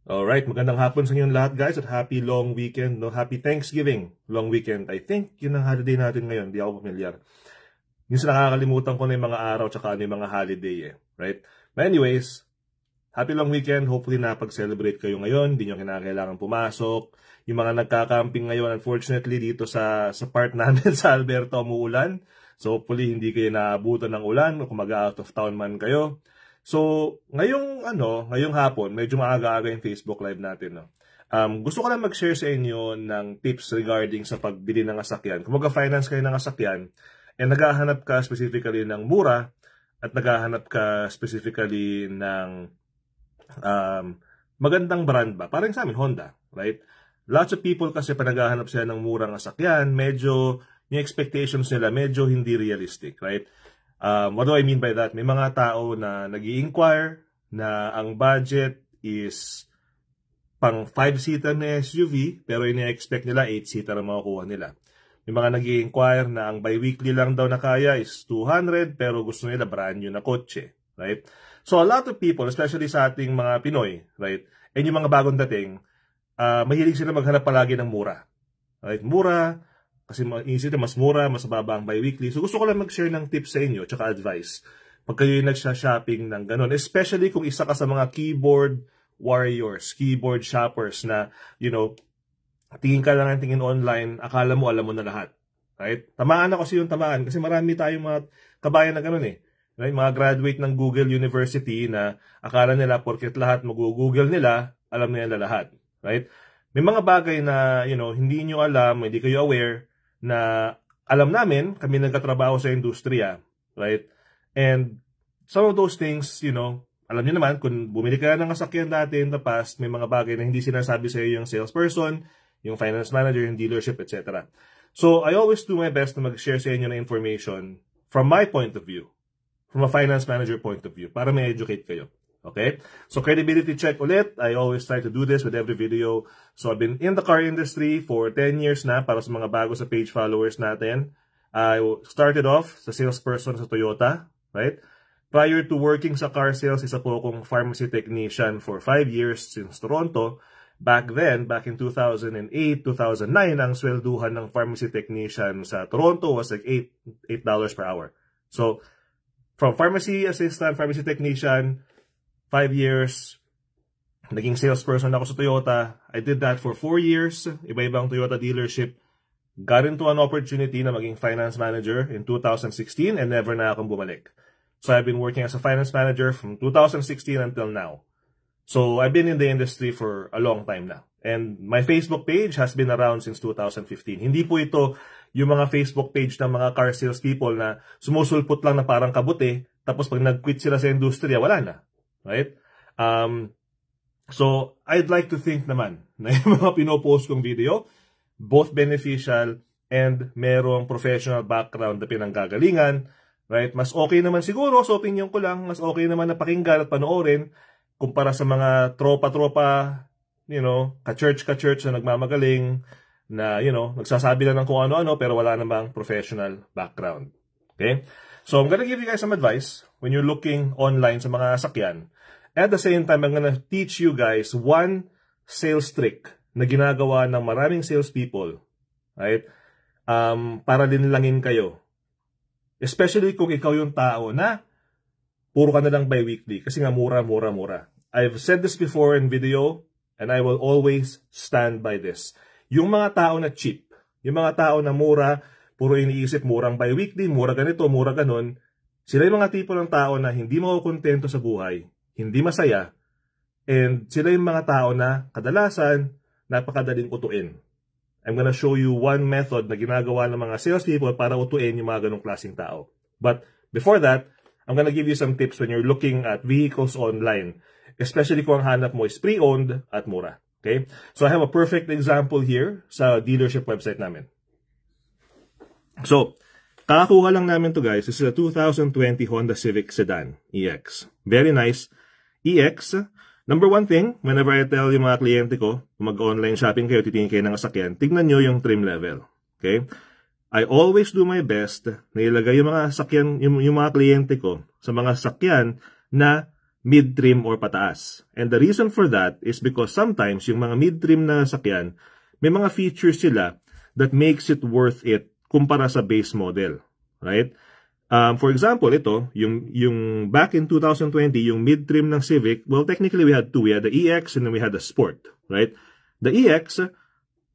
Alright, magandang hapon sa inyong lahat guys at happy long weekend, no? Happy Thanksgiving long weekend. I think yun ang holiday natin ngayon, di ako familiar. Minsan nakakalimutan ko na yung mga araw tsaka ano yung mga holiday right? But anyways, happy long weekend. Hopefully napag-celebrate kayo ngayon, di nyo kinakailangan pumasok. Yung mga nagka-camping ngayon, unfortunately dito sa part namin sa Alberta umuulan. So hopefully hindi kayo naabutan ng ulan o kung mag-out of town man kayo. So, ngayong hapon, medyo maaga-aga yung Facebook Live natin, no? Gusto ko lang mag-share sa inyo ng tips regarding sa pagbili ng sasakyan. Kung mag-finance kayo ng sasakyan, naghahanap ka specifically ng mura at naghahanap ka specifically ng magandang brand ba? Parang sa amin, Honda, right? Lots of people kasi pa naghahanap sila ng murang sasakyan, medyo yung expectations nila medyo hindi realistic, right? What do I mean by that? May mga tao na nag-i-inquire na ang budget is pang 5-seater na SUV pero ini-expect nila 8-seater ang makukuha nila. May mga nag-i-inquire na ang bi-weekly lang daw na kaya is 200 pero gusto nila brand new na kotse, right? So a lot of people, especially sa ating mga Pinoy, right? And yung mga bagong dating, mahilig sila maghanap palagi ng mura. Right? Mura, kasi isip mas mura, mas mababa ang bi-weekly. So gusto ko lang mag-share ng tips sa inyo, tsaka advice. Pag kayo yung nagsha-shopping ng ganun. Especially kung isa ka sa mga keyboard warriors, keyboard shoppers na, tingin ka lang ang tingin online, akala mo, alam mo na lahat. Right? Tamaan na kasi yung tamaan. Kasi marami tayong mga kabayan na ganun Right? Mga graduate ng Google University na akala nila, porket lahat mag-google nila, alam nila lahat. Right? May mga bagay na, hindi nyo alam, hindi kayo aware, na alam namin, kami nagkatrabaho sa industriya, right? And some of those things, alam niyo naman, kung bumili ka ng sasakyan dati in the past, may mga bagay na hindi sinasabi sa iyo yung salesperson, yung finance manager, yung dealership, etc. So, I always do my best na mag-share sa inyo ng information from my point of view, from a finance manager point of view, para may educate kayo. Okay? So, credibility check ulit. I always try to do this with every video. So, I've been in the car industry for 10 years na para sa mga bago sa page followers natin. I started off sa salesperson sa Toyota, right? Prior to working sa car sales, isa po akong pharmacy technician for 5 years since Toronto. Back then, back in 2008, 2009, ang swelduhan ng pharmacy technician sa Toronto was like $8 per hour. So, from pharmacy assistant, pharmacy technician, 5 years, naging salesperson ako sa Toyota. I did that for 4 years, iba-ibang Toyota dealership. Got into an opportunity na maging finance manager in 2016 and never na akong bumalik. So I've been working as a finance manager from 2016 until now. So I've been in the industry for a long time na. And my Facebook page has been around since 2015. Hindi po ito yung mga Facebook page ng mga car sales people na sumusulpot lang na parang kabuti, tapos pag nag-quit sila sa industriya, wala na. Right? So, I'd like to think naman na yung mga pinopost kong video, both beneficial and merong professional background na pinanggagalingan. Right? Mas okay naman siguro, sa opinion ko lang, mas okay naman na pakinggan at panoorin kumpara sa mga tropa-tropa, ka-church na nagmamagaling, na, nagsasabi lang ng kung ano-ano pero wala namang professional background. Okay? So, I'm gonna give you guys some advice when you're looking online sa mga sakyan. At the same time, I'm gonna teach you guys one sales trick na ginagawa ng maraming salespeople, right? Para linlangin kayo. Especially kung ikaw yung tao na puro ka na lang bi-weekly kasi nga mura. I've said this before in video and I will always stand by this. Yung mga tao na cheap, yung mga tao na mura, puro iniisip murang bi-weekly, mura ganito, mura ganon. Sila yung mga tipo ng tao na hindi makukontento sa buhay, hindi masaya, and sila yung mga tao na kadalasan napakadaling utuin. I'm gonna show you one method na ginagawa ng mga salespeople para utuin yung mga ganong klaseng tao. But before that, I'm gonna give you some tips when you're looking at vehicles online, especially kung ang hanap mo is pre-owned at mura. Okay? So I have a perfect example here sa dealership website namin. So, kakakuha lang namin to guys. This is a 2020 Honda Civic Sedan EX. Very nice. EX. Number one thing, whenever I tell yung mga kliyente ko, kung mag-online shopping kayo, titingin kayo ng sasakyan, tignan nyo yung trim level. Okay? I always do my best na ilagay yung mga sasakyan, yung mga kliyente ko sa mga sasakyan na mid-trim or pataas. And the reason for that is because sometimes yung mga mid-trim na sasakyan, may mga features sila that makes it worth it kumpara sa base model, right? For example, ito, yung back in 2020, yung mid-trim ng Civic, well, technically we had two. We had the EX and then we had the Sport, right? The EX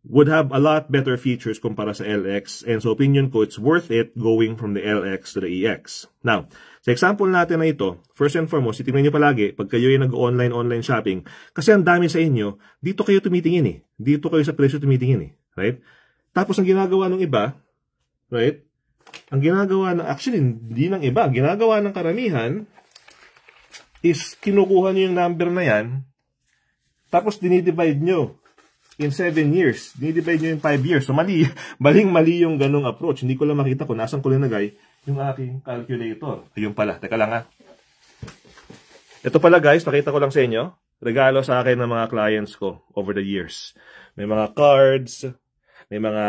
would have a lot better features kumpara sa LX, and so opinion ko, it's worth it going from the LX to the EX. Now, sa example natin na ito, first and foremost, itingnan nyo palagi, pag kayo ay nag-online shopping, kasi ang dami sa inyo, dito kayo tumitingin eh. Dito kayo sa presyo tumitingin eh. Right? Tapos ang ginagawa ng iba, right? Ang ginagawa ng, actually, hindi ng iba, ang ginagawa ng karamihan is kinukuha nyo yung number na yan, tapos dinidivide nyo in 7 years. Dinidivide nyo in 5 years. So, mali yung ganong approach. Hindi ko lang makita kung nasan ko linagay yung aking calculator. Ayun pala. Teka lang ha. Ito pala guys, pakita ko lang sa inyo. Regalo sa akin ng mga clients ko over the years. May mga cards, may mga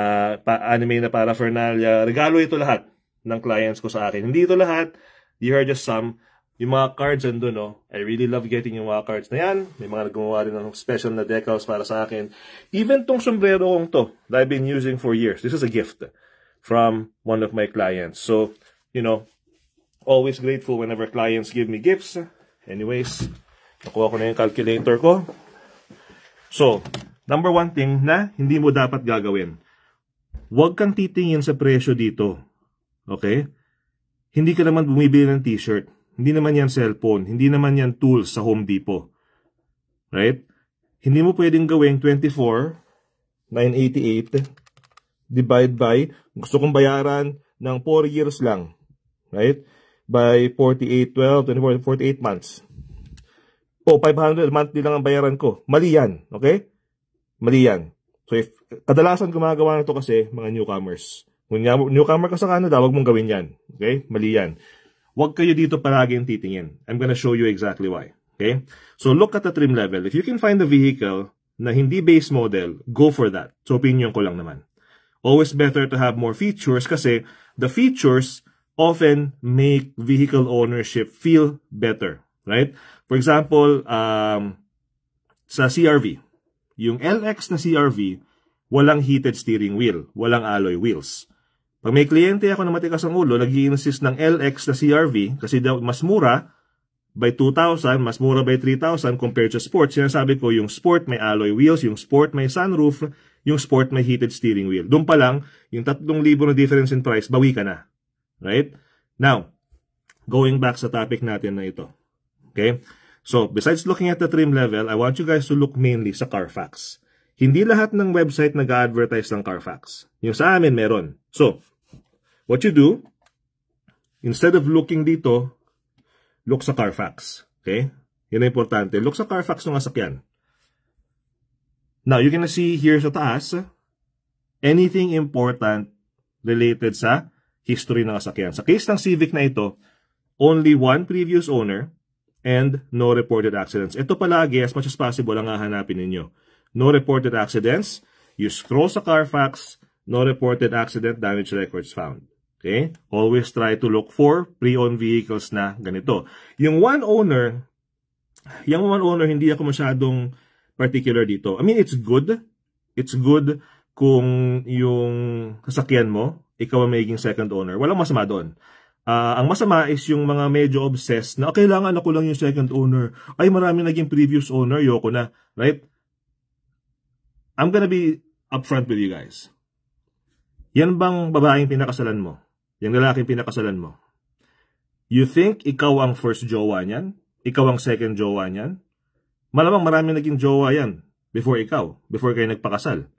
anime na paraphernalia. Regalo ito lahat ng clients ko sa akin. Hindi ito lahat. You heard just some. Yung mga cards andun, no? I really love getting yung mga cards na yan. May mga naggumawa rin ng special na decals para sa akin. Even tong sombrero kong to, that I've been using for years. This is a gift from one of my clients. So, you know, always grateful whenever clients give me gifts. Anyways, nakuha ko na yung calculator ko. So, number one thing na hindi mo dapat gagawin. Huwag kang titingin sa presyo dito. Okay? Hindi ka naman bumibili ng t-shirt. Hindi naman yan cellphone. Hindi naman yan tools sa Home Depot. Right? Hindi mo pwedeng gawing 24,988 divide by, gusto kong bayaran ng 4 years lang. Right? By 48, 12, 24, 48 months. O, 500 monthly lang ang bayaran ko. Mali yan. Okay? Mali yan. So, if kadalasan gumagawa nito kasi mga newcomers. Kung newcomer ka sa Canada, huwag mong gawin yan. Okay? Mali yan. Huwag kayo dito palaging titingin. I'm gonna show you exactly why. Okay? So, look at the trim level. If you can find a vehicle na hindi base model, go for that. So, opinion ko lang naman. Always better to have more features kasi the features often make vehicle ownership feel better. Right? For example, sa CRV, yung LX na CRV, walang heated steering wheel, walang alloy wheels. Pag may kliyente ako na matikas ang ulo, nag-i-insist ng LX na CRV kasi daw mas mura by 2,000, mas mura by 3,000 compared to Sport. Sinasabi ko, yung Sport may alloy wheels, yung Sport may sunroof, yung Sport may heated steering wheel. Doon pa lang, yung 3,000 na difference in price, bawi ka na. Right? Now, going back sa topic natin na ito. Okay? So, besides looking at the trim level, I want you guys to look mainly sa Carfax. Hindi lahat ng website nag-advertise ng Carfax. Yung sa amin, meron. So, what you do, instead of looking dito, look sa Carfax. Okay? Yun ang importante. Look sa Carfax ng sasakyan. Now, you're gonna see here sa taas, anything important related sa history ng sasakyan. Sa case ng Civic na ito, only one previous owner and no reported accidents. Ito palagi, as much as possible, ang hahanapin ninyo. No reported accidents. You scroll sa Carfax, no reported accident, damage records found. Okay? Always try to look for pre-owned vehicles na ganito. Yung one owner, hindi ako masyadong particular dito. I mean, it's good. It's good kung yung sasakyan mo, ikaw ang magiging second owner. Walang masama doon. Ang masama is yung mga medyo obsessed na kailangan ako lang yung second owner. Ay, marami naging previous owner, yoko na. Right? I'm gonna be upfront with you guys. Yan bang babaeng pinakasalan mo? Yung lalaking pinakasalan mo? You think ikaw ang first jowa niyan? Ikaw ang second jowa niyan? Malamang maraming naging jowa yan before kayo nagpakasal.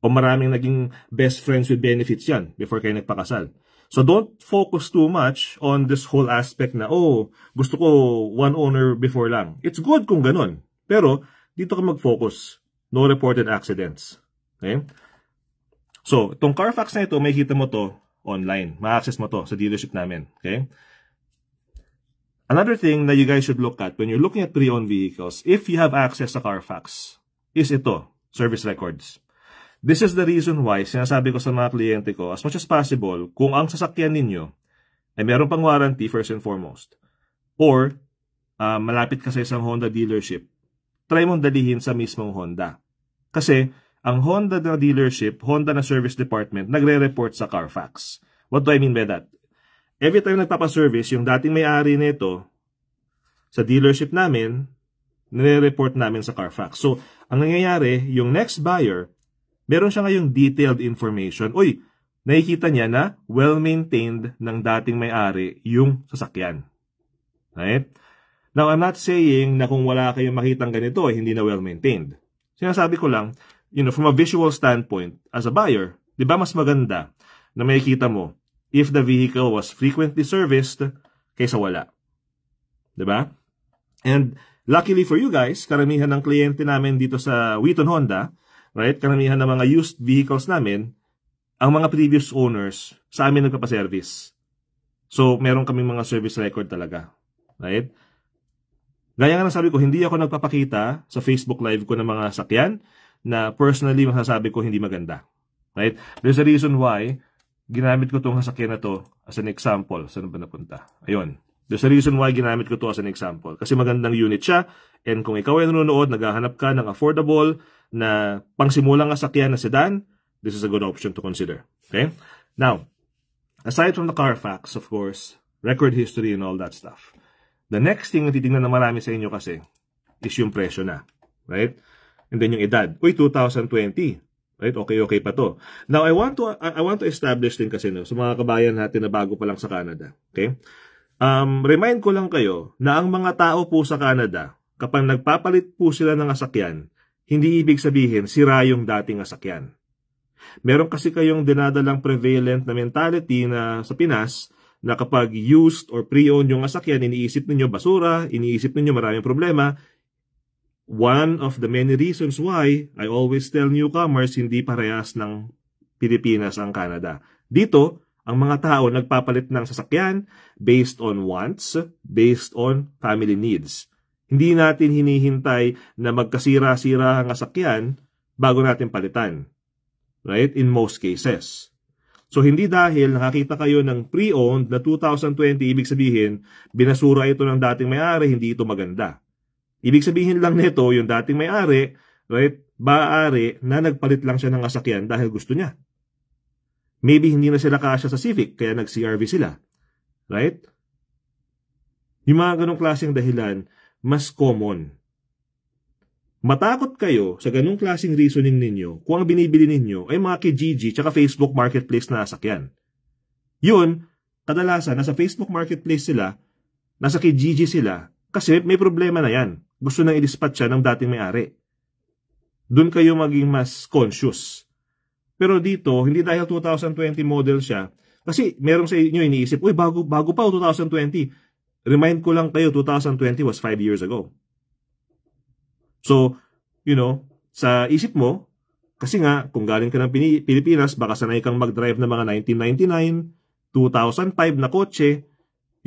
O maraming naging best friends with benefits yan before kayo nagpakasal. So don't focus too much on this whole aspect na, oh, gusto ko one owner before lang. It's good kung ganun. Pero dito ka mag-focus. No reported accidents. Okay? So, itong Carfax na ito, may kita mo to online. Ma-access mo to sa dealership namin. Okay? Another thing that you guys should look at when you're looking at pre-owned vehicles, if you have access sa Carfax, is ito, service records. This is the reason why, sinasabi ko sa mga kliyente ko, as much as possible, kung ang sasakyan ninyo ay meron pang warranty first and foremost, or malapit ka sa isang Honda dealership, try mong dalihin sa mismong Honda. Kasi, ang Honda na dealership, Honda na service department, nagre-report sa Carfax. What do I mean by that? Every time nagpapaservice, yung dating may-ari nito, sa dealership namin, nire-report namin sa Carfax. So, ang nangyayari, yung next buyer, meron siya ngayong detailed information. Uy, nakikita niya na well-maintained ng dating may-ari yung sasakyan. Right? Now, I'm not saying na kung wala kayong makitang ganito, hindi na well-maintained. Sinasabi ko lang, from a visual standpoint, as a buyer, di ba mas maganda na makikita mo if the vehicle was frequently serviced kaysa wala. Di ba? And luckily for you guys, karamihan ng kliyente namin dito sa Wheaton Honda, right? Karamihan ng mga used vehicles namin, ang mga previous owners sa amin nagpapaservice. So, meron kaming mga service record talaga. Right? Gaya nga sabi ko, hindi ako nagpapakita sa Facebook Live ko ng mga sakyan na personally masasabi ko hindi maganda. Right? There's a reason why ginamit ko itong sasakyan na to as an example. Saan ba napunta? Ayun. There's a reason why ginamit ko to as an example. Kasi magandang unit siya. And kung ikaw ay nanonood, naghahanap ka ng affordable na pangsimulang sasakyan na sedan, this is a good option to consider. Okay? Now, aside from the Carfax, of course, record history and all that stuff, the next thing na titignan na marami sa inyo kasi is yung presyo na. Right? And then yung edad. Uy, 2020. Right? Okay pa to. Now, I want to establish din kasi sa mga kabayan natin na bago pa lang sa Canada. Okay? Remind ko lang kayo na ang mga tao po sa Canada, kapag nagpapalit po sila ng sasakyan, hindi ibig sabihin sira yung dating sasakyan. Meron kasi kayong dinadalang prevalent na mentality na sa Pinas na kapag used or pre-owned yung sasakyan, iniisip ninyo basura, iniisip ninyo maraming problema. One of the many reasons why I always tell newcomers hindi parehas ng Pilipinas ang Canada. Dito, ang mga tao nagpapalit ng sasakyan based on wants, based on family needs. Hindi natin hinihintay na magkasira-sira ang sasakyan bago natin palitan. Right? In most cases. So, hindi dahil nakakita kayo ng pre-owned na 2020, ibig sabihin, binasura ito ng dating may-ari, hindi ito maganda. Ibig sabihin lang nito, yung dating may-ari, right, maaari na nagpalit lang siya ng sasakyan dahil gusto niya. Maybe hindi na sila kasya sa Civic, kaya nag-CRV sila. Right? Yung mga ganong klaseng dahilan, mas common. Matakot kayo sa ganong klaseng reasoning ninyo kung ang binibili ninyo ay mga Kijiji tsaka Facebook Marketplace na sasakyan. Yun, kadalasan, nasa Facebook Marketplace sila, nasa Kijiji sila, kasi may problema na yan. Gusto nang i-dispatch siya ng dating may-ari. Doon kayo maging mas conscious. Pero dito, hindi dahil 2020 model siya, kasi merong sa inyo iniisip, uy, bago pa 2020. Remind ko lang kayo, 2020 was 5 years ago. So, sa isip mo, kasi nga, kung galing ka ng Pilipinas, baka sanay kang mag-drive ng mga 1999, 2005 na kotse,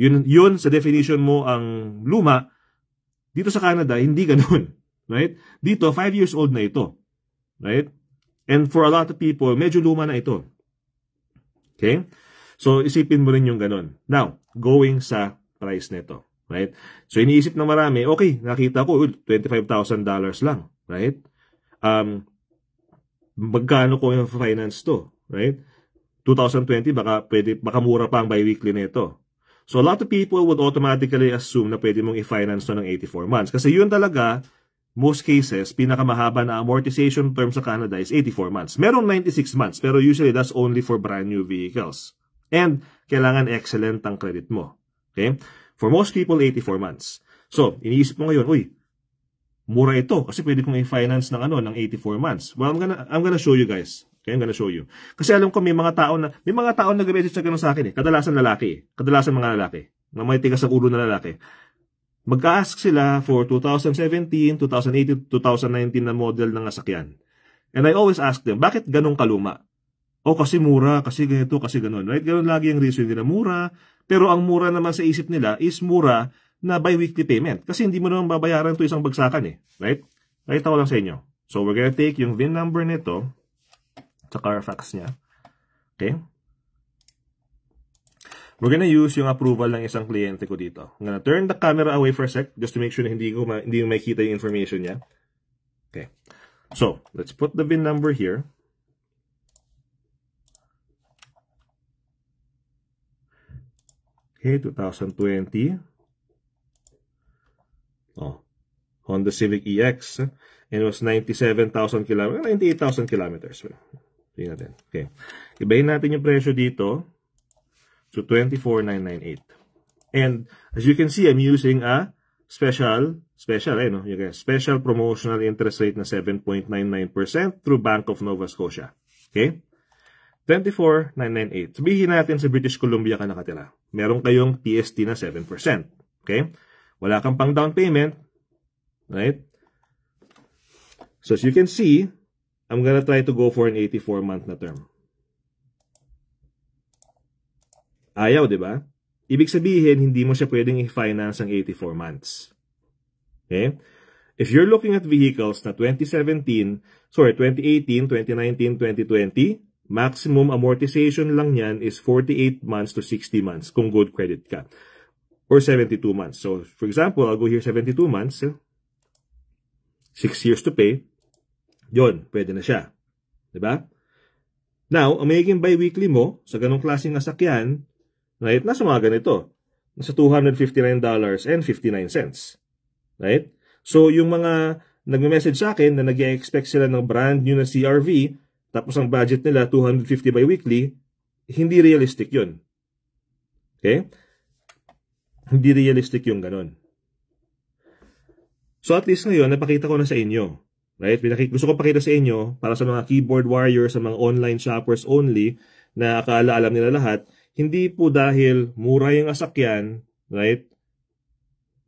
yun sa definition mo ang luma. Dito sa Canada, hindi ganun. Right? Dito, 5 years old na ito. Right? And for a lot of people, medyo luma na ito. Okay? So, isipin mo rin yung ganun. Now, going sa price nito. Right? So, iniisip na marami, okay, nakita ko, $25,000 lang. Right? Magkano ko yung finance to? Right? 2020, baka mura pa ang bi-weekly nito. So, a lot of people would automatically assume na pwede mong i-finance to ng 84 months. Kasi yun talaga, most cases, pinakamahaba na amortization term sa Canada is 84 months. Merong 96 months, pero usually that's only for brand new vehicles. And kailangan excellent ang credit mo. Okay? For most people, 84 months. So, iniisip mo ngayon, uy, mura ito kasi pwede kong i-finance ng ng 84 months. Well, I'm gonna show you guys. Okay, I'm gonna show you. Kasi alam ko may mga tao na nag-message na gano'n sa akin eh. Kadalasan lalaki. Kadalasan mga lalaki. Mga may tigas sa ulo na lalaki. Mag-ask sila for 2017, 2018, 2019 na model ng sasakyan. And I always ask them, bakit ganun kaluma? O kasi mura, kasi ganito, kasi ganun. Right? Ganun lagi ang reason nila, mura. Pero ang mura naman sa isip nila is mura na bi-weekly payment. Kasi hindi mo naman babayaran ito isang bagsakan eh. Right? Nakita ko lang sa inyo. So we're gonna take yung VIN number nito sa Carfax niya. Okay? We're gonna use yung approval ng isang kliyente ko dito. I'm gonna turn the camera away for a sec just to make sure na hindi mo makita yung information niya. Okay. So, let's put the VIN number here. Okay, 2020. Oh, Honda Civic EX. And it was 97,000 kilometers, 98,000 kilometers. Tingnan natin. Okay. Ibahin natin yung presyo dito. So, 24,998. And, as you can see, I'm using a special promotional interest rate na 7.99% through Bank of Nova Scotia. Okay? 24,998. Sabihin natin sa British Columbia ka nakatira. Meron kayong TST na 7%. Okay? Wala kang pang down payment. Right? So, as you can see, I'm gonna try to go for an 84-month na term. Ayaw, di ba? Ibig sabihin, hindi mo siya pwedeng i-finance ang 84 months. Okay? If you're looking at vehicles na 2018, 2019, 2020, maximum amortization lang yan is 48 months to 60 months kung good credit ka. Or 72 months. So, for example, I'll go here 72 months. 6 years to pay. Yun, pwede na siya. Diba? Now, ang magiging bi-weekly mo sa ganong klaseng nasakyan, right, nasa mga ganito. Nasa $259.59. Right? So, yung mga nagme-message sa akin na nag-expect sila ng brand new na CR-V, tapos ang budget nila, 250 bi-weekly, hindi realistic yun. Okay? Hindi realistic yung ganon. So, at least ngayon, napakita ko na sa inyo. Right? Gusto ko pakita sa inyo, para sa mga keyboard warriors, sa mga online shoppers only, na akala alam nila lahat, hindi po dahil mura yung asakyan, right?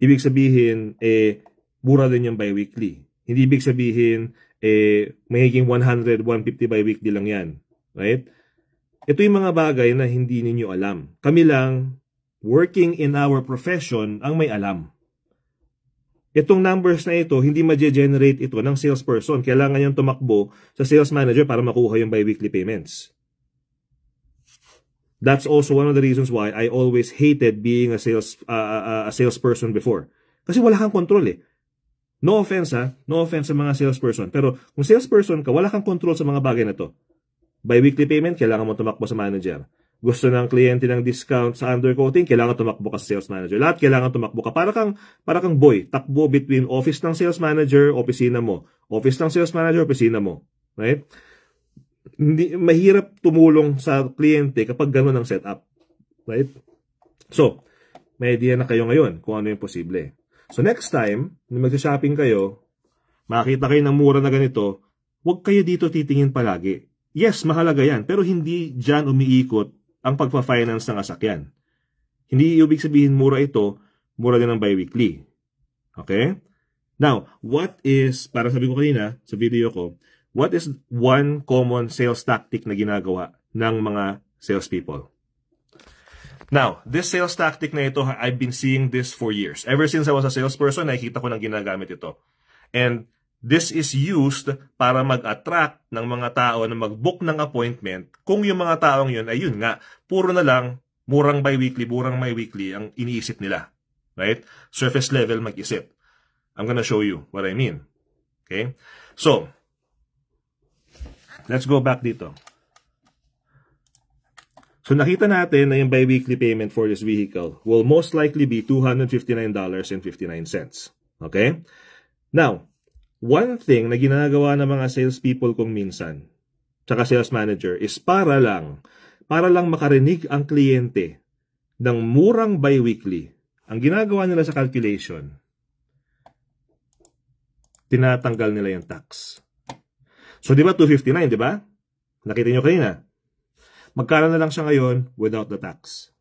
Ibig sabihin, mura din yung bi-weekly. Hindi ibig sabihin, mahiging 100, 150 bi-weekly lang yan. Right? Ito yung mga bagay na hindi ninyo alam. Kami lang, working in our profession, ang may alam. Itong numbers na ito, hindi ma-generate ito ng salesperson. Kailangan yung tumakbo sa sales manager para makuha yung bi-weekly payments. That's also one of the reasons why I always hated being a salesperson before. Kasi wala kang control eh. No offense ha, no offense sa mga salesperson. Pero kung salesperson ka, wala kang control sa mga bagay na to. Bi-weekly payment, kailangan mo tumakbo sa manager. Gusto ng kliyente ng discount sa undercoating, kailangan tumakbo ka sa sales manager. Lahat kailangan tumakbo ka. Para kang boy, takbo between office ng sales manager, opisina mo. Office ng sales manager, opisina mo. Right? Hindi, mahirap tumulong sa kliyente kapag gano'n ang setup. Right? So, may idea na kayo ngayon kung ano yung posible. So, next time, na mag-shopping kayo, makakita kayo ng mura na ganito, huwag kayo dito titingin palagi. Yes, mahalaga yan, pero hindi dyan umiikot ang pagpa-finance ng asakyan. Hindi ibig sabihin mura ito, mura din ang bi-weekly. Okay? Now, what is, para sabi ko kanina sa video ko, what is one common sales tactic na ginagawa ng mga salespeople? Now, this sales tactic na ito, I've been seeing this for years. Ever since I was a salesperson, nakikita ko nang ginagamit ito. And this is used para mag-attract ng mga tao na mag-book ng appointment kung yung mga taong yun ay yun nga, puro na lang, murang bi-weekly, murang bi-weekly ang iniisip nila. Right? Surface level mag-isip. I'm gonna show you what I mean. Okay? So, let's go back dito. So, nakita natin na yung bi-weekly payment for this vehicle will most likely be $259.59. Okay? Now, one thing na ginagawa ng mga salespeople kung minsan, tsaka sales manager, is para lang makarinig ang kliyente ng murang bi-weekly. Ang ginagawa nila sa calculation, tinatanggal nila yung tax. So, di ba 259, di ba? Nakita nyo kanina. Magkano na lang siya ngayon without the tax?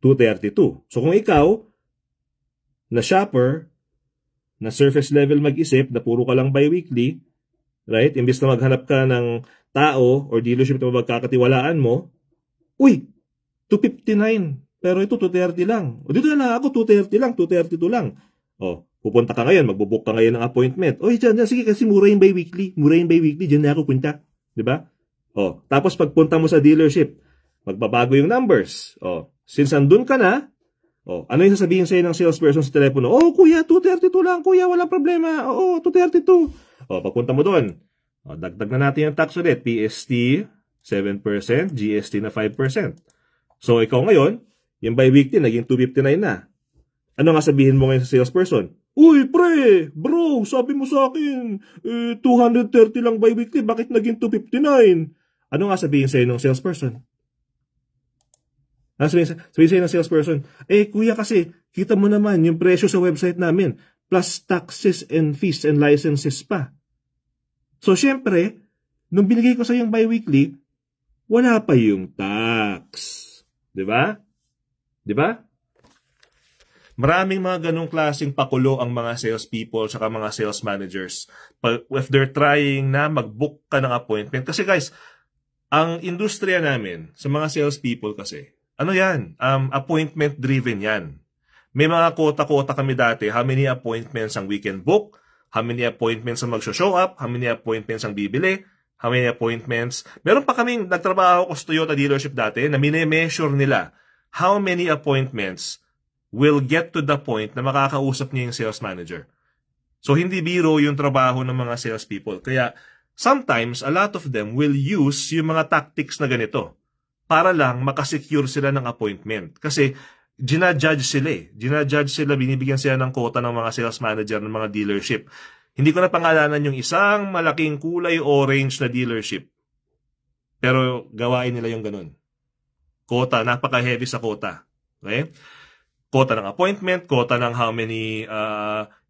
232. So, kung ikaw, na shopper, na surface level mag-isip, na puro ka lang bi-weekly, right? Imbis na maghanap ka ng tao or dealership na magkakatiwalaan mo, uy, 259. Pero ito, 230 lang. O dito na ako, 230 lang, 232 lang. O, pupunta ka ngayon, magbubook ka ngayon ng appointment. Oy, dyan, sige, kasi mura yung bi-weekly. Mura yung bi-weekly, dyan na ako punta. Diba? O, tapos pagpunta mo sa dealership, magbabago yung numbers. Since andun ka na, ano yung sasabihin sa'yo ng salesperson sa telepono? Kuya, 232 lang. Kuya, wala problema. 232. Pagpunta mo doon. Dagdag na natin yung tax ulit. PST, 7%. GST na 5%. So, ikaw ngayon, yung bi-weekly, naging 259 na. Ano nga sabihin mo ngayon sa salesperson? Uy, pre, bro, sabi mo sa akin, 230 lang bi-weekly, bakit naging 259? Ano nga sabihin sa'yo ng salesperson? Sabihin sa'yo ng salesperson, kuya kasi, kita mo naman yung presyo sa website namin, plus taxes and fees and licenses pa. So, syempre, nung binigay ko sa yung bi-weekly, wala pa yung tax. Diba? Diba? Maraming mga ganong klaseng pakulo ang mga salespeople at mga sales managers. If they're trying na mag-book ka ng appointment. Kasi guys, ang industriya namin sa mga salespeople kasi, ano yan? Appointment-driven yan. May mga kota-kota kami dati. How many appointments ang weekend book? How many appointments ang mag-show up? How many appointments ang bibili? How many appointments? Meron pa kaming nagtrabaho ko sa Toyota dealership dati na mine-measure nila how many appointments will get to the point na makakausap niya yung sales manager. So, hindi biro yung trabaho ng mga salespeople. Kaya, sometimes, a lot of them will use yung mga tactics na ganito para lang makasecure sila ng appointment. Kasi, ginajudge sila Ginajudge sila, binibigyan sila ng quota ng mga sales manager ng mga dealership. Hindi ko na pangalanan yung isang malaking kulay orange na dealership. Pero, gawain nila yung ganun. Quota, napaka-heavy sa quota. Okay? Quota ng appointment, quota ng how many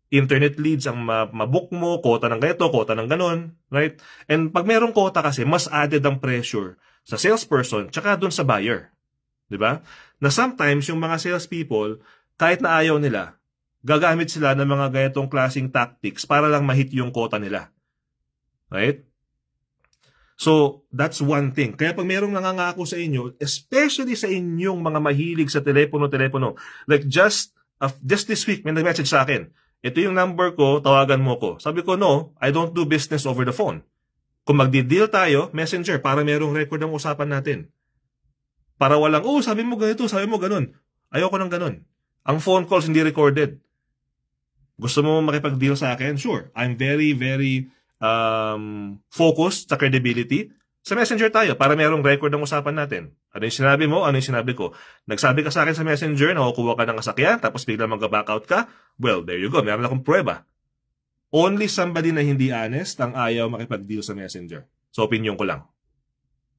internet leads ang mabook mo, quota ng ganito, quota ng ganon, right? And pag merong quota kasi, mas added ang pressure sa salesperson tsaka dun sa buyer. Diba? Na sometimes, yung mga salespeople, kahit na ayaw nila, gagamit sila ng mga ganitong klaseng tactics para lang mahit yung quota nila. Right? So, that's one thing. Kaya pag merong nangangako sa inyo, especially sa inyong mga mahilig sa telepono, like just this week, may nag-message sa akin, ito yung number ko, tawagan mo ko. Sabi ko, no, I don't do business over the phone. Kung magdi-deal tayo, messenger, para merong record ang usapan natin. Para walang, sabi mo ganito, sabi mo ganun. Ayoko ng ganun. Ang phone calls hindi recorded. Gusto mo makipag-deal sa akin? Sure. I'm very, very focused sa credibility. Sa messenger tayo para merong record ng usapan natin. Ano yung sinabi mo? Ano yung sinabi ko? Nagsabi ka sa akin sa messenger, nakukuha ka ng kasakyan, tapos bigla mag-back out ka? Well, there you go. Meron akong prueba. Only somebody na hindi honest ang ayaw makipag-deal sa messenger. So, opinion ko lang.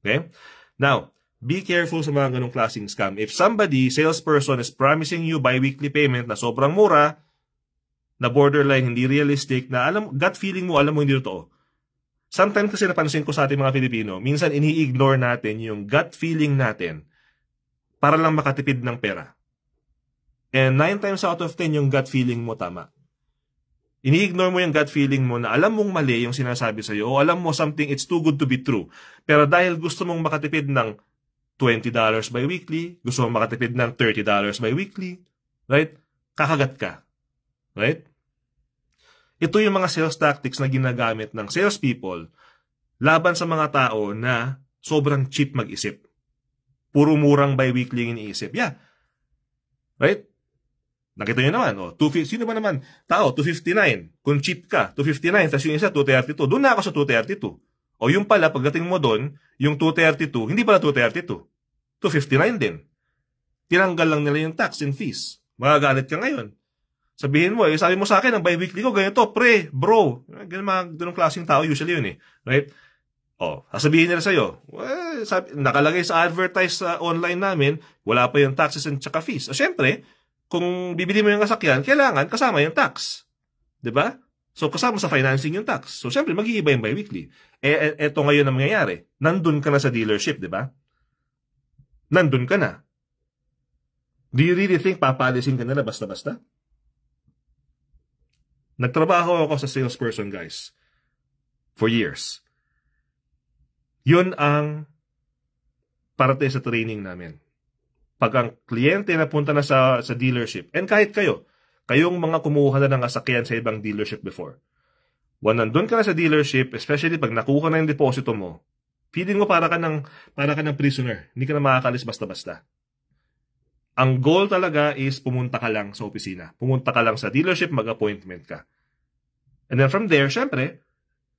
Okay? Now, be careful sa mga ganong klaseng scam. If somebody, salesperson, is promising you bi-weekly payment na sobrang mura, na borderline, hindi realistic, na gut feeling mo, alam mo hindi totoo. Sometimes kasi napansin ko sa ating mga Pilipino, minsan ini-ignore natin yung gut feeling natin para lang makatipid ng pera. And 9 times out of 10, yung gut feeling mo tama. Ini-ignore mo yung gut feeling mo na alam mong mali yung sinasabi sa'yo o alam mo something, it's too good to be true. Pero dahil gusto mong makatipid ng $20 bi-weekly, gusto mong makatipid ng $30 bi-weekly, right? Kakagat ka. Right? Ito yung mga sales tactics na ginagamit ng salespeople laban sa mga tao na sobrang cheap mag-isip. Puro murang bi-weekly yung iniisip. Yeah. Right? Nakita nyo naman. Sino ba naman? Tao, 259. Kung cheap ka, 259. Tapos yung isa, 232. Doon na ako sa 232. O yung pala, pagdating mo doon, yung 232, hindi pala 232. 259 din. Tinanggal lang nila yung tax and fees. Magagalit ka ngayon. Sabihin mo, sabi mo sa akin, ang bi-weekly ko, ganito, pre, bro. Ganong klaseng tao, usually yun Right? Sasabihin nila sa'yo, nakalagay sa advertise sa online namin, wala pa yung taxes and tsaka fees. Siyempre, kung bibili mo yung kasakyan, kailangan kasama yung tax. Diba? So, kasama sa financing yung tax. So, siyempre, mag-iiba yung bi-weekly. Eto ngayon ang mangyayari. Nandun ka na sa dealership, diba? Nandun ka na. Do you really think papalisin ka nila basta-basta? Nagtrabaho ako sa salesperson, guys, for years. Yun ang parte sa training namin. Pag ang kliyente napunta na sa dealership, and kahit kayong mga kumuha na ng kasakyan sa ibang dealership before, when nandun ka na sa dealership, especially pag nakuha na yung deposito mo, Feeling mo para ka ng prisoner. Hindi ka na makakalis basta-basta. Ang goal talaga is pumunta ka lang sa opisina. Pumunta ka lang sa dealership, mag-appointment ka. And then from there, syempre,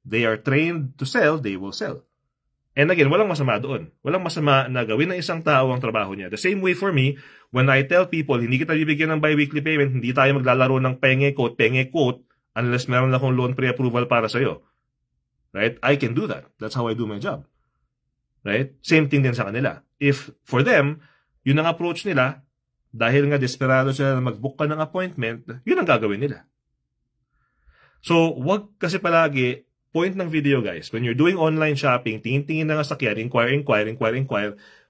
they are trained to sell, they will sell. And again, walang masama doon. Walang masama na gawin ng isang tao ang trabaho niya. The same way for me, when I tell people, hindi kita bibigyan ng bi-weekly payment, hindi tayo maglalaro ng penge quote, unless meron akong loan pre-approval para sa'yo. Right? I can do that. That's how I do my job. Right? Same thing din sa kanila. If, for them, yun ang approach nila, dahil nga desperado sila na mag-book ka ng appointment, yun ang gagawin nila. So, wag kasi palagi, point ng video guys, when you're doing online shopping, tingin-tingin ng asakyan, inquire,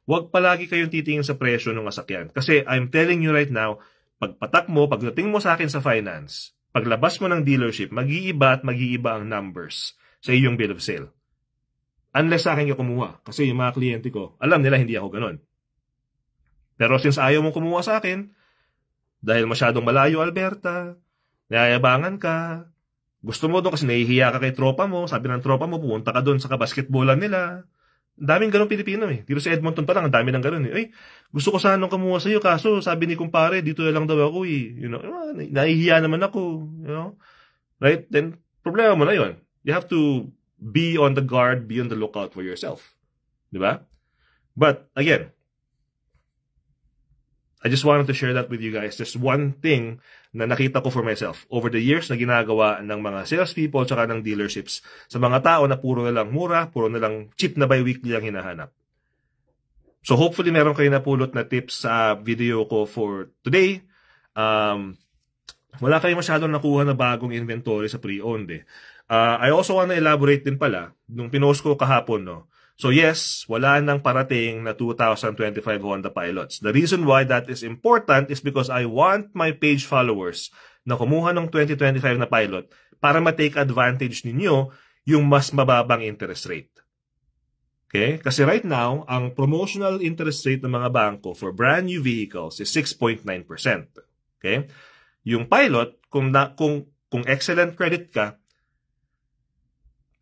wag palagi kayong titingin sa presyo ng asakyan. Kasi I'm telling you right now, pagpatak mo, pagdating mo sa akin sa finance, paglabas mo ng dealership, mag-iiba ang numbers sa iyong bill of sale. Unless sa akin ka kumuha. Kasi yung mga kliyente ko, alam nila hindi ako ganun. Pero since ayaw mong kumuha sa akin, dahil masyadong malayo Alberta, nayayabangan ka, gusto mo doon kasi nahihiya ka kay tropa mo, sabi ng tropa mo, pumunta ka doon sa kabasketballan nila. Daming ganun Pilipino eh. Dito sa Edmonton pa lang, ang dami ng ganun eh. Ay, gusto ko sanang kumuha sa iyo, kaso sabi ni kumpare, dito lang daw ako eh. You know, nahihiya naman ako. You know? Right? Then, problema mo na yun. You have to be on the guard, be on the lookout for yourself. Diba? But, again, I just wanted to share that with you guys. Just one thing na nakita ko for myself over the years na ginagawa ng mga salespeople tsaka ng dealerships sa mga tao na puro na lang mura, puro na lang cheap na bi-weekly ang hinahanap. So hopefully meron kayo napulot na tips sa video ko for today. Wala kayo masyadong nakuha na bagong inventory sa pre-owned eh. I also want to elaborate din pala, nung pinost ko kahapon, no? So yes, wala nang parating na 2025 Honda Pilots. The reason why that is important is because I want my page followers na kumuha ng 2025 na Pilot para ma-take advantage ninyo yung mas mababang interest rate. Okay? Kasi right now, ang promotional interest rate ng mga bangko for brand new vehicles is 6.9%. Okay? Yung Pilot, kung excellent credit ka,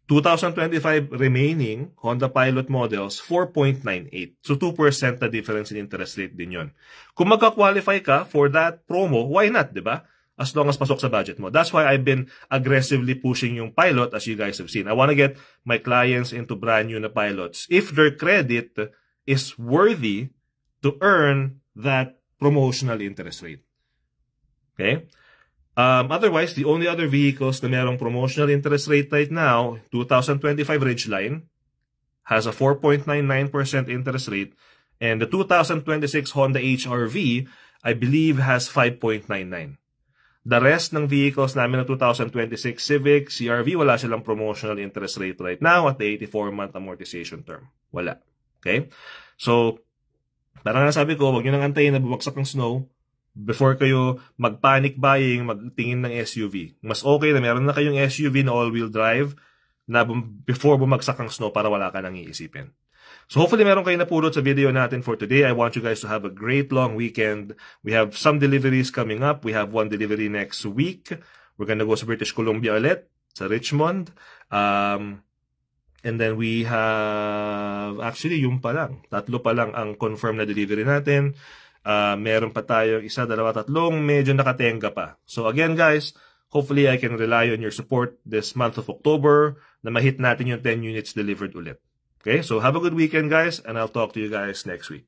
2025 remaining Honda Pilot models, 4.98. So 2% na difference in interest rate din yun. Kung magka-qualify ka for that promo, why not, di ba? As long as pasok sa budget mo. That's why I've been aggressively pushing yung Pilot, as you guys have seen. I want to get my clients into brand new na Pilots if their credit is worthy to earn that promotional interest rate. Okay? Otherwise, the only other vehicles na merong promotional interest rate right now, 2025 Ridgeline has a 4.99% interest rate, and the 2026 Honda HR-V, I believe, has 5.99. The rest ng vehicles namin ng 2026 Civic, CR-V, wala silang promotional interest rate right now at the 84-month amortization term. Wala. Okay? So, parang nasabi ko, huwag nyo nang antayin na bubagsak ang snow before kayo mag-panic buying, magtingin ng SUV. Mas okay na meron na kayong SUV na all-wheel drive na before bumagsak ang snow para wala ka nang iisipin. So hopefully meron kayo napulot sa video natin for today. I want you guys to have a great long weekend. We have some deliveries coming up. We have one delivery next week. We're gonna go sa British Columbia ulit, sa Richmond. And then we have, actually yung pa lang, 3 pa lang ang confirmed na delivery natin. Meron pa tayo 1, 2, 3, medyo nakatenga pa. So again guys, hopefully I can rely on your support this month of October na ma-hit natin yung 10 units delivered ulit. Okay, so have a good weekend guys, and I'll talk to you guys next week.